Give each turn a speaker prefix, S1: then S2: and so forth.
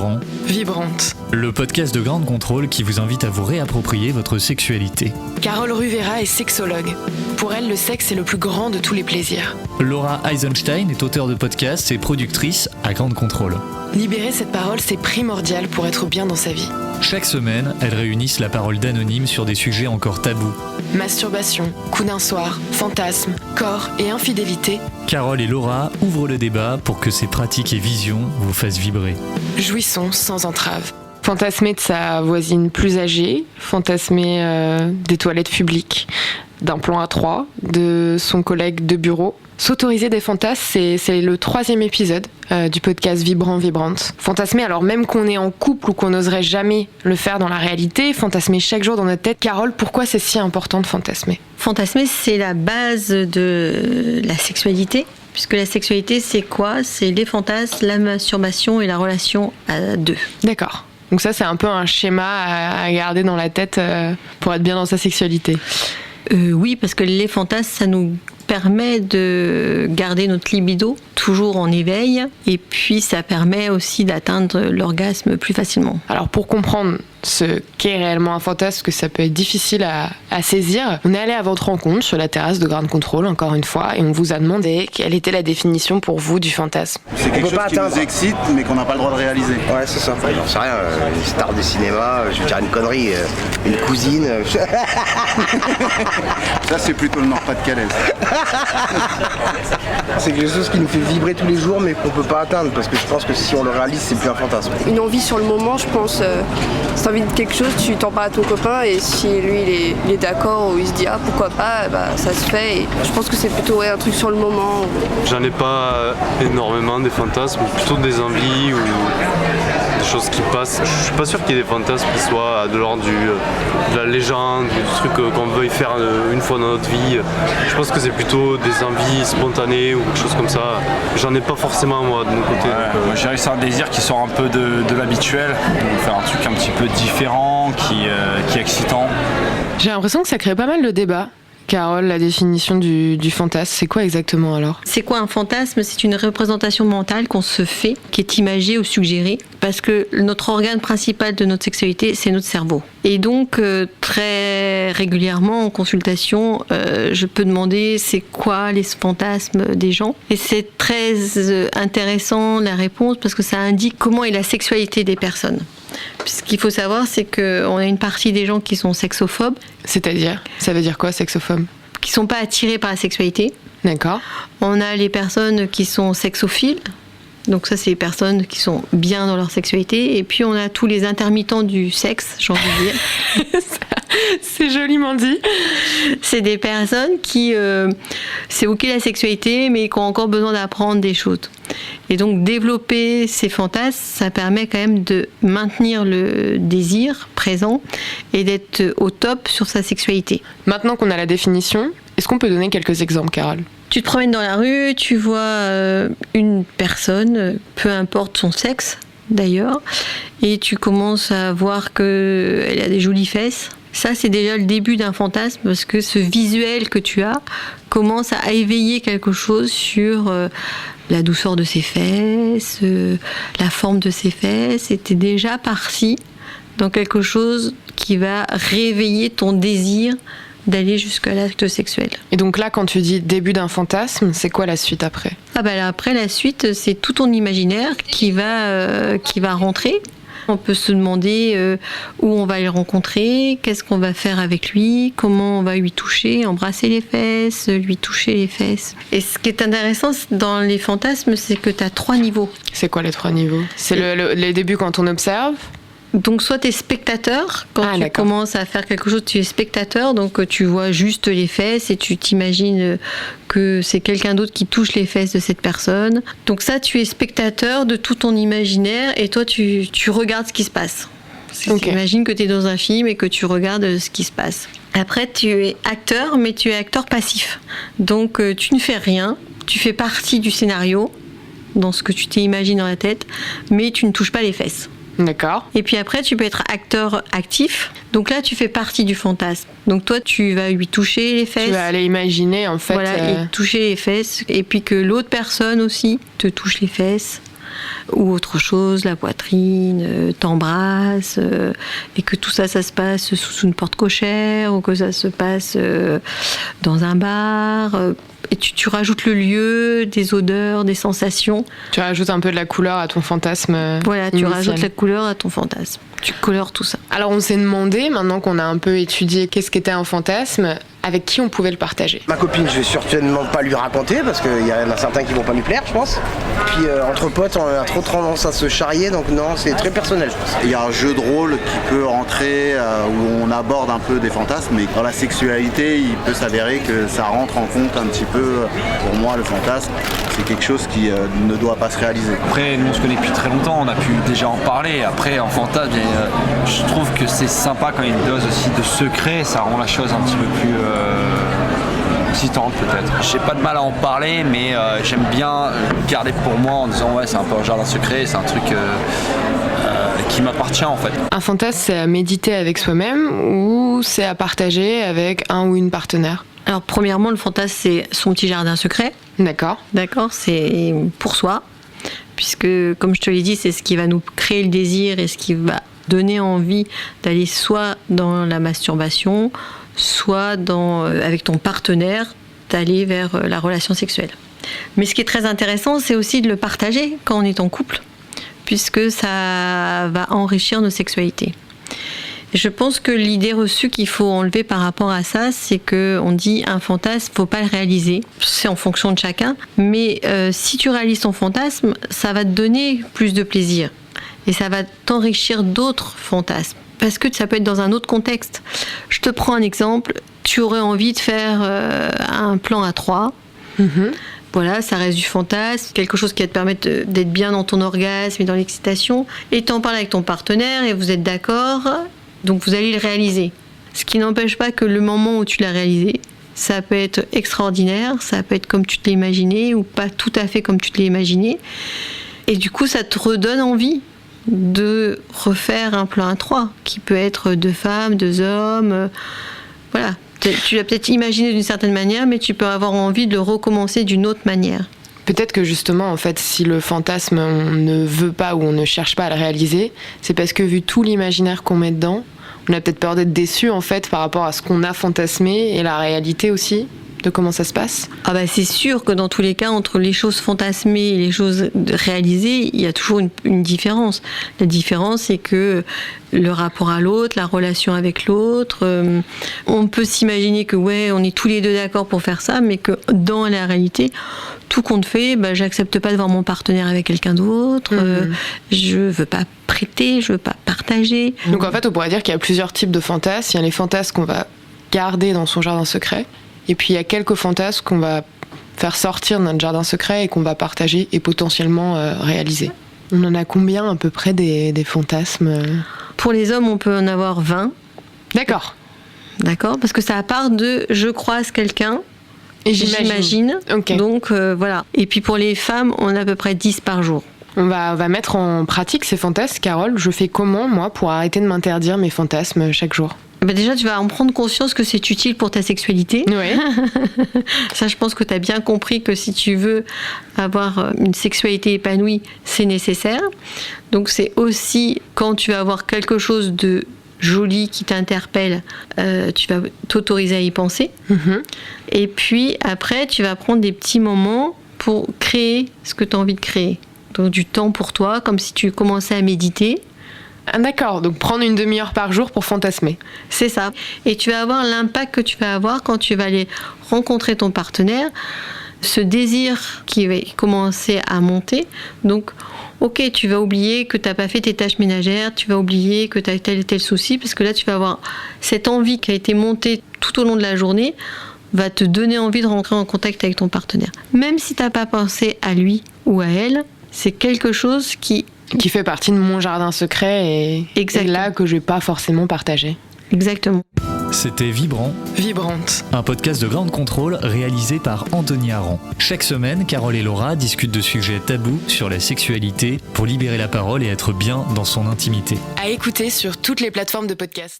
S1: Vibrant,
S2: Vibrante.
S1: le podcast de Grande Contrôle qui vous invite à vous réapproprier votre sexualité.
S2: Carole Ruvera est sexologue. Pour elle, le sexe est le plus grand de tous les plaisirs.
S1: Laura Eisenstein est auteure de podcasts et productrice à Grande Contrôle.
S2: Libérer cette parole, c'est primordial pour être bien dans sa vie.
S1: Chaque semaine, elles réunissent la parole d'anonymes sur des sujets encore tabous.
S2: Masturbation, coup d'un soir, fantasmes, corps et infidélité.
S1: Carole et Laura ouvrent le débat pour que ces pratiques et visions vous fassent vibrer.
S2: Jouissons sans entrave. Fantasmer de sa voisine plus âgée, fantasmer des toilettes publiques, d'un plan à 3, de son collègue de bureau. S'autoriser des fantasmes, c'est le 3e épisode du podcast Vibrant, Vibrante. Fantasmer, alors même qu'on est en couple ou qu'on n'oserait jamais le faire dans la réalité, fantasmer chaque jour dans notre tête. Carole, pourquoi c'est si important de fantasmer ?
S3: Fantasmer, c'est la base de la sexualité. Puisque la sexualité, c'est quoi ? C'est les fantasmes, la masturbation et la relation à deux.
S2: D'accord. Donc ça, c'est un peu un schéma à garder dans la tête pour être bien dans sa sexualité.
S3: Oui, parce que les fantasmes, ça nous permet de garder notre libido toujours en éveil, et puis ça permet aussi d'atteindre l'orgasme plus facilement.
S2: Alors pour comprendre ce qu'est réellement un fantasme, que ça peut être difficile à saisir, on est allé à votre rencontre sur la terrasse de Grande Contrôle, encore une fois, et on vous a demandé quelle était la définition pour vous du fantasme.
S4: C'est quelque chose qui nous excite, mais qu'on n'a pas le droit de réaliser.
S5: Ouais, c'est ça. J'en sais rien, une star du cinéma, je vais dire une connerie, une cousine.
S4: Ça, c'est plutôt le Nord-Pas-de-Calais.
S5: C'est quelque chose qui nous fait vibrer tous les jours, mais qu'on peut pas atteindre, parce que je pense que si on le réalise, c'est plus un fantasme.
S6: Une envie sur le moment, je pense. Si t'as envie de quelque chose, tu t'en parles à ton copain, et si lui il est d'accord ou il se dit ah pourquoi pas, bah, ça se fait. Et je pense que c'est plutôt un truc sur le moment.
S7: J'en ai pas énormément des fantasmes, plutôt des envies ou des choses qui passent. Je suis pas sûr qu'il y ait des fantasmes qui soient de l'ordre de la légende, du truc qu'on veuille faire une fois dans notre vie. Je pense que c'est plutôt des envies spontanées ou quelque chose comme ça. J'en ai pas forcément moi de mon côté.
S8: Moi je dirais que c'est un désir qui sort un peu de l'habituel, donc faire un truc un petit peu différent, qui est excitant.
S2: J'ai l'impression que ça crée pas mal de débats. Carole, la définition du fantasme, c'est quoi exactement alors ?
S3: C'est quoi un fantasme ? C'est une représentation mentale qu'on se fait, qui est imagée ou suggérée, parce que notre organe principal de notre sexualité, c'est notre cerveau. Et donc, très régulièrement en consultation, je peux demander c'est quoi les fantasmes des gens. Et c'est très intéressant la réponse, parce que ça indique comment est la sexualité des personnes. Ce qu'il faut savoir, c'est qu'on a une partie des gens qui sont sexophobes.
S2: C'est-à-dire ? Ça veut dire quoi, sexophobe ?
S3: Qui ne sont pas attirés par la sexualité.
S2: D'accord.
S3: On a les personnes qui sont sexophiles. Donc ça, c'est les personnes qui sont bien dans leur sexualité. Et puis, on a tous les intermittents du sexe, j'ai envie de dire.
S2: C'est joliment dit.
S3: C'est des personnes qui... c'est OK la sexualité, mais qui ont encore besoin d'apprendre des choses. Et donc, développer ces fantasmes, ça permet quand même de maintenir le désir présent et d'être au top sur sa sexualité.
S2: Maintenant qu'on a la définition, est-ce qu'on peut donner quelques exemples, Carole ?
S3: Tu te promènes dans la rue, tu vois une personne, peu importe son sexe d'ailleurs, et tu commences à voir qu'elle a des jolies fesses. Ça, c'est déjà le début d'un fantasme, parce que ce visuel que tu as commence à éveiller quelque chose sur la douceur de ses fesses, la forme de ses fesses. Et t'es déjà parti dans quelque chose qui va réveiller ton désir d'aller jusqu'à l'acte sexuel.
S2: Et donc là, quand tu dis début d'un fantasme, c'est quoi la suite après ?
S3: Ah bah là, après, la suite, c'est tout ton imaginaire qui va rentrer. On peut se demander où on va le rencontrer, qu'est-ce qu'on va faire avec lui, comment on va lui toucher, embrasser les fesses, lui toucher les fesses. Et ce qui est intéressant dans les fantasmes, c'est que tu as 3 niveaux.
S2: C'est quoi les 3 niveaux ? C'est les débuts quand on observe ?
S3: Donc soit tu es spectateur, quand tu commences à faire quelque chose, tu es spectateur, donc tu vois juste les fesses et tu t'imagines que c'est quelqu'un d'autre qui touche les fesses de cette personne. Donc ça, tu es spectateur de tout ton imaginaire et toi, tu regardes ce qui se passe. Okay. Imagine que tu es dans un film et que tu regardes ce qui se passe. Après, tu es acteur, mais tu es acteur passif. Donc tu ne fais rien, tu fais partie du scénario, dans ce que tu t'imagines dans la tête, mais tu ne touches pas les fesses.
S2: D'accord.
S3: Et puis après, tu peux être acteur actif. Donc là, tu fais partie du fantasme. Donc toi, tu vas lui toucher les fesses.
S2: Tu vas aller imaginer, en fait.
S3: Voilà, et toucher les fesses. Et puis que l'autre personne aussi te touche les fesses. ou autre chose, la poitrine, t'embrasse, et que tout ça se passe sous une porte cochère, ou que ça se passe dans un bar. Et tu rajoutes le lieu, des odeurs, des sensations.
S2: Tu rajoutes un peu de la couleur à ton fantasme.
S3: Voilà, tu rajoutes la couleur à ton fantasme. Tu colores tout ça.
S2: Alors on s'est demandé, maintenant qu'on a un peu étudié qu'est-ce qu'était un fantasme, avec qui on pouvait le partager.
S5: Ma copine, je vais certainement pas lui raconter parce qu'il y en a certains qui vont pas lui plaire, je pense. Puis entre potes, on a trop tendance à se charrier, donc non, c'est très personnel, je pense.
S4: Il y a un jeu de rôle qui peut rentrer où on aborde un peu des fantasmes, mais dans la sexualité, il peut s'avérer que ça rentre en compte un petit peu. Pour moi, le fantasme, c'est quelque chose qui ne doit pas se réaliser.
S8: Après, nous on se connaît depuis très longtemps, on a pu déjà en parler. Après, en fantasme, je trouve que c'est sympa quand il y a une dose aussi de secret, ça rend la chose un petit peu plus excitante peut-être. J'ai pas de mal à en parler, mais j'aime bien garder pour moi en disant ouais, c'est un peu un jardin secret, c'est un truc qui m'appartient en fait.
S2: Un fantasme, c'est à méditer avec soi-même ou c'est à partager avec un ou une partenaire?
S3: Alors premièrement, le fantasme, c'est son petit jardin secret.
S2: D'accord.
S3: D'accord, c'est pour soi, puisque comme je te l'ai dit, c'est ce qui va nous créer le désir et ce qui va donner envie d'aller soit dans la masturbation, soit avec ton partenaire, d'aller vers la relation sexuelle. Mais ce qui est très intéressant, c'est aussi de le partager quand on est en couple, puisque ça va enrichir nos sexualités. Je pense que l'idée reçue qu'il faut enlever par rapport à ça, c'est qu'on dit un fantasme, faut pas le réaliser. C'est en fonction de chacun. Mais si tu réalises ton fantasme, ça va te donner plus de plaisir. Et ça va t'enrichir d'autres fantasmes. Parce que ça peut être dans un autre contexte. Je te prends un exemple. Tu aurais envie de faire un plan à 3. Voilà, ça reste du fantasme, quelque chose qui va te permettre d'être bien dans ton orgasme et dans l'excitation. Et tu en parles avec ton partenaire et vous êtes d'accord. Donc vous allez le réaliser. Ce qui n'empêche pas que le moment où tu l'as réalisé, ça peut être extraordinaire, ça peut être comme tu te l'as imaginé ou pas tout à fait comme tu te l'as imaginé. Et du coup, ça te redonne envie de refaire un plan à 3, qui peut être 2 femmes, 2 hommes. Voilà. Tu l'as peut-être imaginé d'une certaine manière, mais tu peux avoir envie de le recommencer d'une autre manière.
S2: Peut-être que justement, en fait, si le fantasme, on ne veut pas ou on ne cherche pas à le réaliser, c'est parce que vu tout l'imaginaire qu'on met dedans, on a peut-être peur d'être déçu en fait par rapport à ce qu'on a fantasmé et la réalité aussi de comment ça se passe.
S3: Ah bah c'est sûr que dans tous les cas, entre les choses fantasmées et les choses réalisées, il y a toujours une différence. La différence, c'est que le rapport à l'autre, la relation avec l'autre, on peut s'imaginer que ouais, on est tous les deux d'accord pour faire ça, mais que dans la réalité, tout compte fait, bah, j'accepte pas de voir mon partenaire avec quelqu'un d'autre, je veux pas prêter, je veux pas partager.
S2: Donc en fait, on pourrait dire qu'il y a plusieurs types de fantasmes. Il y a les fantasmes qu'on va garder dans son jardin secret, et puis il y a quelques fantasmes qu'on va faire sortir de notre jardin secret et qu'on va partager et potentiellement réaliser. On en a combien à peu près des fantasmes?
S3: Pour les hommes, on peut en avoir 20.
S2: D'accord.
S3: D'accord, parce que ça part de « je croise quelqu'un » et j'imagine.
S2: Okay.
S3: Donc voilà. Et puis pour les femmes, on a à peu près 10 par jour.
S2: On va mettre en pratique ces fantasmes. Carole, je fais comment, moi, pour arrêter de m'interdire mes fantasmes chaque jour?
S3: Bah déjà, tu vas en prendre conscience que c'est utile pour ta sexualité.
S2: Oui.
S3: Ça, je pense que tu as bien compris que si tu veux avoir une sexualité épanouie, c'est nécessaire. Donc c'est aussi quand tu vas avoir quelque chose de joli qui t'interpelle, tu vas t'autoriser à y penser. Et puis après, tu vas prendre des petits moments pour créer ce que tu as envie de créer. Donc du temps pour toi, comme si tu commençais à méditer.
S2: Ah, d'accord, donc prendre une demi-heure par jour pour fantasmer.
S3: C'est ça. Et tu vas avoir l'impact que tu vas avoir quand tu vas aller rencontrer ton partenaire, ce désir qui va commencer à monter. Donc, ok, tu vas oublier que tu n'as pas fait tes tâches ménagères, tu vas oublier que tu as tel et tel souci, parce que là, tu vas avoir cette envie qui a été montée tout au long de la journée, va te donner envie de rentrer en contact avec ton partenaire. Même si tu n'as pas pensé à lui ou à elle, c'est quelque chose qui
S2: fait partie de mon jardin secret et là que je vais pas forcément partager.
S3: Exactement.
S1: C'était Vibrant,
S2: Vibrante,
S1: un podcast de Ground Control réalisé par Anthony Aron. Chaque semaine, Carole et Laura discutent de sujets tabous sur la sexualité pour libérer la parole et être bien dans son intimité.
S2: à écouter sur toutes les plateformes de podcast.